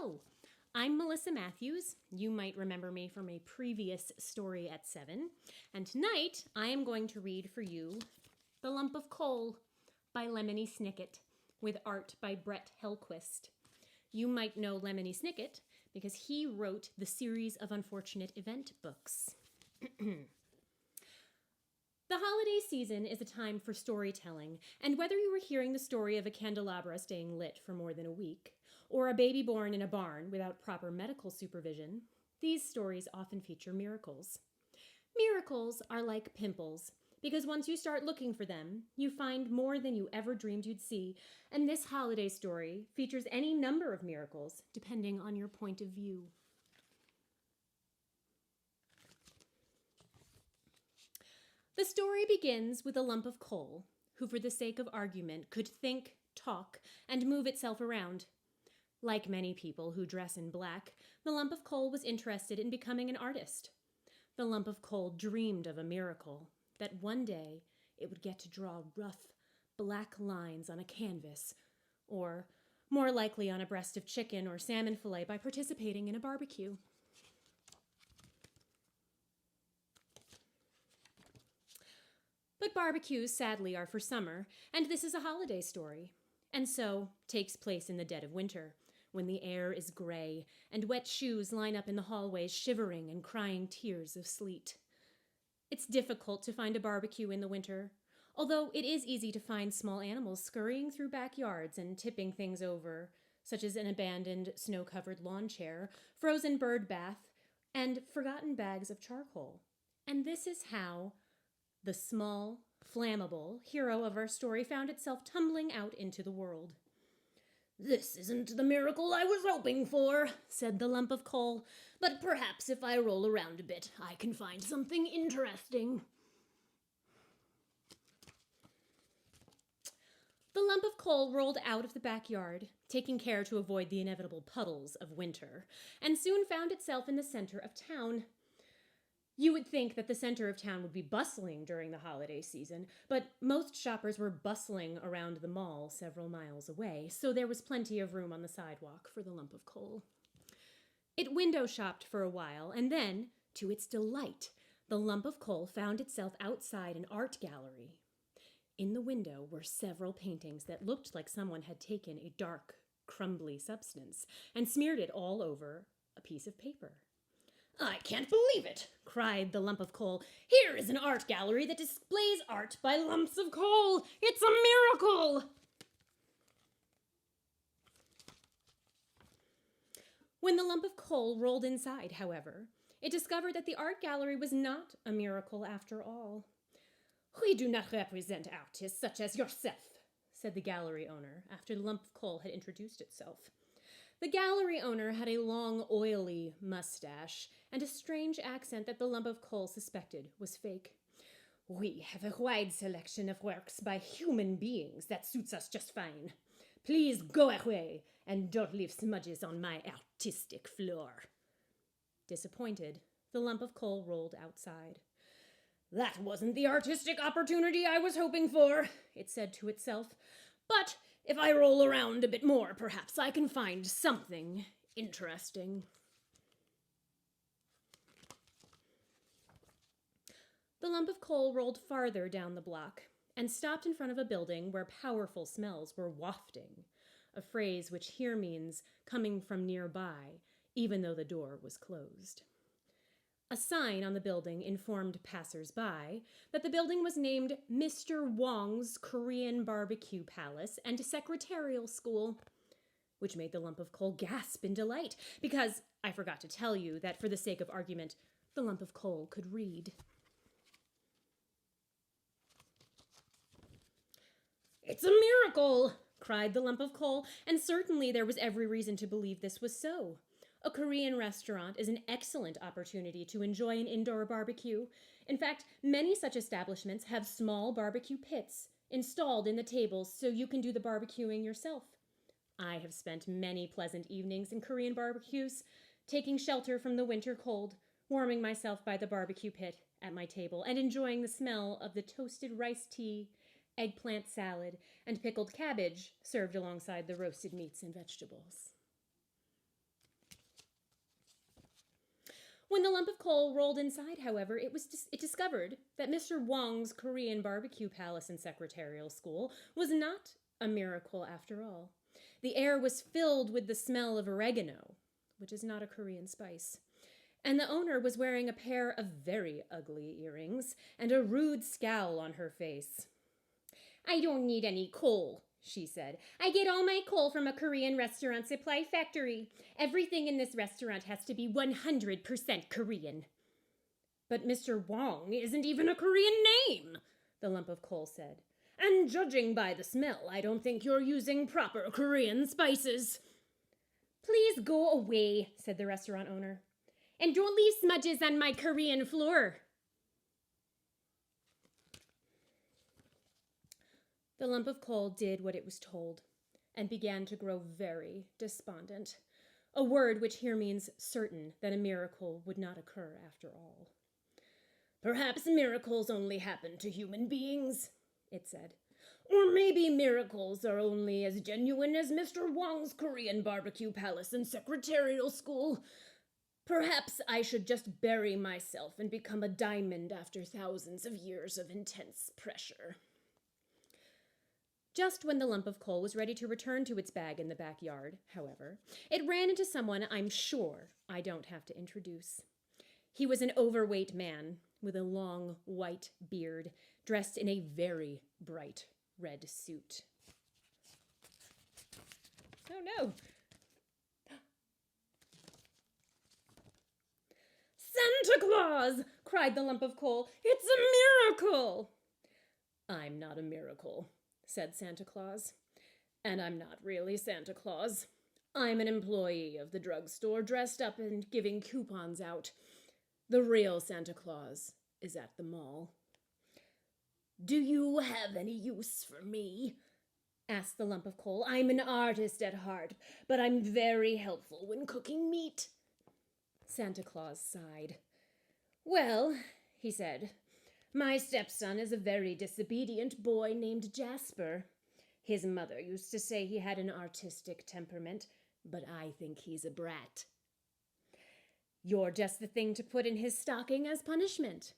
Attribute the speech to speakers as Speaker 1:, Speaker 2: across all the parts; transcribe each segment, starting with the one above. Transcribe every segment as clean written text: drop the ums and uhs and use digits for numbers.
Speaker 1: Hello, I'm Melissa Matthews. You might remember me from a previous story at 7. And tonight I am going to read for you The Lump of Coal by Lemony Snicket with art by Brett Hellquist. You might know Lemony Snicket because he wrote the series of Unfortunate Event books. The holiday season is a time for storytelling, and whether you were hearing the story of a candelabra staying lit for more than a week, or a baby born in a barn without proper medical supervision, these stories often feature miracles. Miracles are like pimples, because once you start looking for them, you find more than you ever dreamed you'd see, and this holiday story features any number of miracles, depending on your point of view. The story begins with a lump of coal, who for the sake of argument could think, talk, and move itself around. Like many people who dress in black, the lump of coal was interested in becoming an artist. The lump of coal dreamed of a miracle, that one day it would get to draw rough, black lines on a canvas, or, more likely, on a breast of chicken or salmon fillet by participating in a barbecue. But barbecues, sadly, are for summer, and this is a holiday story, and so takes place in the dead of winter, when the air is gray and wet shoes line up in the hallways shivering and crying tears of sleet. It's difficult to find a barbecue in the winter, although it is easy to find small animals scurrying through backyards and tipping things over, such as an abandoned snow-covered lawn chair, frozen bird bath, and forgotten bags of charcoal. And this is how the small, flammable hero of our story found itself tumbling out into the world. "This isn't the miracle I was hoping for," said the lump of coal, "but perhaps if I roll around a bit, I can find something interesting." The lump of coal rolled out of the backyard, taking care to avoid the inevitable puddles of winter, and soon found itself in the center of town. You would think that the center of town would be bustling during the holiday season, but most shoppers were bustling around the mall several miles away, so there was plenty of room on the sidewalk for the lump of coal. It window shopped for a while, and then, to its delight, the lump of coal found itself outside an art gallery. In the window were several paintings that looked like someone had taken a dark, crumbly substance and smeared it all over a piece of paper. "I can't believe it," cried the lump of coal. "Here is an art gallery that displays art by lumps of coal. It's a miracle!" When the lump of coal rolled inside, however, it discovered that the art gallery was not a miracle after all. "We do not represent artists such as yourself," said the gallery owner after the lump of coal had introduced itself. The gallery owner had a long, oily mustache and a strange accent that the lump of coal suspected was fake. "We have a wide selection of works by human beings that suits us just fine. Please go away and don't leave smudges on my artistic floor." Disappointed, the lump of coal rolled outside. "That wasn't the artistic opportunity I was hoping for," it said to itself. "But if I roll around a bit more, perhaps I can find something interesting." The lump of coal rolled farther down the block and stopped in front of a building where powerful smells were wafting, a phrase which here means coming from nearby, even though the door was closed. A sign on the building informed passers-by that the building was named Mr. Wong's Korean Barbecue Palace and Secretarial School, which made the lump of coal gasp in delight, because I forgot to tell you that for the sake of argument, the lump of coal could read. "It's a miracle!" cried the lump of coal, and certainly there was every reason to believe this was so. A Korean restaurant is an excellent opportunity to enjoy an indoor barbecue. In fact, many such establishments have small barbecue pits installed in the tables so you can do the barbecuing yourself. I have spent many pleasant evenings in Korean barbecues, taking shelter from the winter cold, warming myself by the barbecue pit at my table, and enjoying the smell of the toasted rice tea, eggplant salad, and pickled cabbage served alongside the roasted meats and vegetables. When the lump of coal rolled inside, however, it discovered that Mr. Wong's Korean barbecue palace and secretarial school was not a miracle after all. The air was filled with the smell of oregano, which is not a Korean spice, and the owner was wearing a pair of very ugly earrings and a rude scowl on her face. "I don't need any coal," she said. "I get all my coal from a Korean restaurant supply factory. Everything in this restaurant has to be 100% Korean." "But Mr. Wong isn't even a Korean name," the lump of coal said. "And judging by the smell, I don't think you're using proper Korean spices." "Please go away," said the restaurant owner. "And don't leave smudges on my Korean floor." The lump of coal did what it was told and began to grow very despondent, a word which here means certain that a miracle would not occur after all. "Perhaps miracles only happen to human beings," it said. "Or maybe miracles are only as genuine as Mr. Wong's Korean barbecue palace and secretarial school. Perhaps I should just bury myself and become a diamond after thousands of years of intense pressure." Just when the lump of coal was ready to return to its bag in the backyard, however, it ran into someone I'm sure I don't have to introduce. He was an overweight man with a long white beard, dressed in a very bright red suit. Oh no! "Santa Claus!" cried the lump of coal. "It's a miracle!" "I'm not a miracle," said Santa Claus. "And I'm not really Santa Claus. I'm an employee of the drugstore dressed up and giving coupons out. The real Santa Claus is at the mall." "Do you have any use for me?" asked the lump of coal. "I'm an artist at heart, but I'm very helpful when cooking meat." Santa Claus sighed. "Well," he said, "my stepson is a very disobedient boy named Jasper. His mother used to say he had an artistic temperament, but I think he's a brat. You're just the thing to put in his stocking as punishment."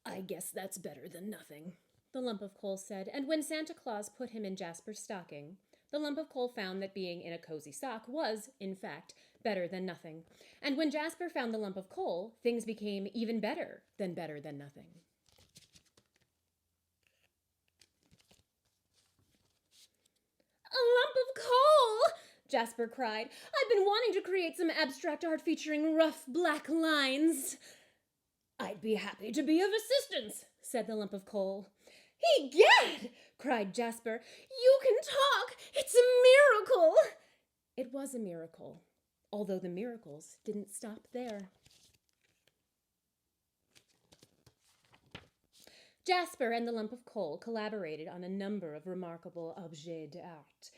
Speaker 1: "I guess that's better than nothing," the lump of coal said, and when Santa Claus put him in Jasper's stocking, the lump of coal found that being in a cozy sock was, in fact, better than nothing. And when Jasper found the lump of coal, things became even better than nothing. "A lump of coal!" Jasper cried. "I've been wanting to create some abstract art featuring rough black lines." "I'd be happy to be of assistance," said the lump of coal. "Egad!" cried Jasper. "You can talk! It's a miracle!" It was a miracle, although the miracles didn't stop there. Jasper and the lump of coal collaborated on a number of remarkable objets d'art,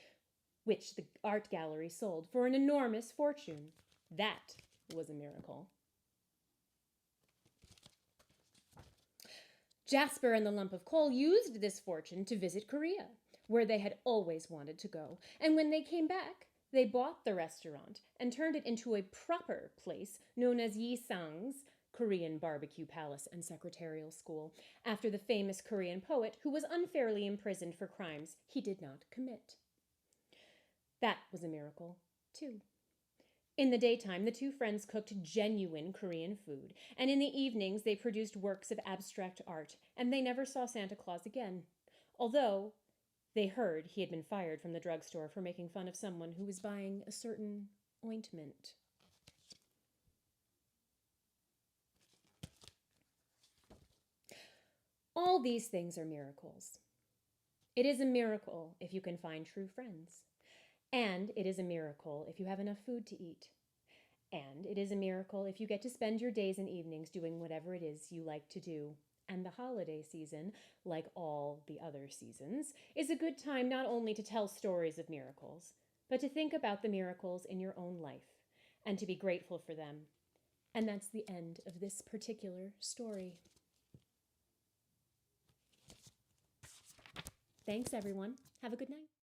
Speaker 1: which the art gallery sold for an enormous fortune. That was a miracle. Jasper and the lump of coal used this fortune to visit Korea, where they had always wanted to go. And when they came back, they bought the restaurant and turned it into a proper place known as Yisang's Korean Barbecue Palace and Secretarial School, after the famous Korean poet who was unfairly imprisoned for crimes he did not commit. That was a miracle, too. In the daytime, the two friends cooked genuine Korean food, and in the evenings they produced works of abstract art, and they never saw Santa Claus again, although they heard he had been fired from the drugstore for making fun of someone who was buying a certain ointment. All these things are miracles. It is a miracle if you can find true friends. And it is a miracle if you have enough food to eat. And it is a miracle if you get to spend your days and evenings doing whatever it is you like to do. And the holiday season, like all the other seasons, is a good time not only to tell stories of miracles, but to think about the miracles in your own life and to be grateful for them. And that's the end of this particular story. Thanks, everyone. Have a good night.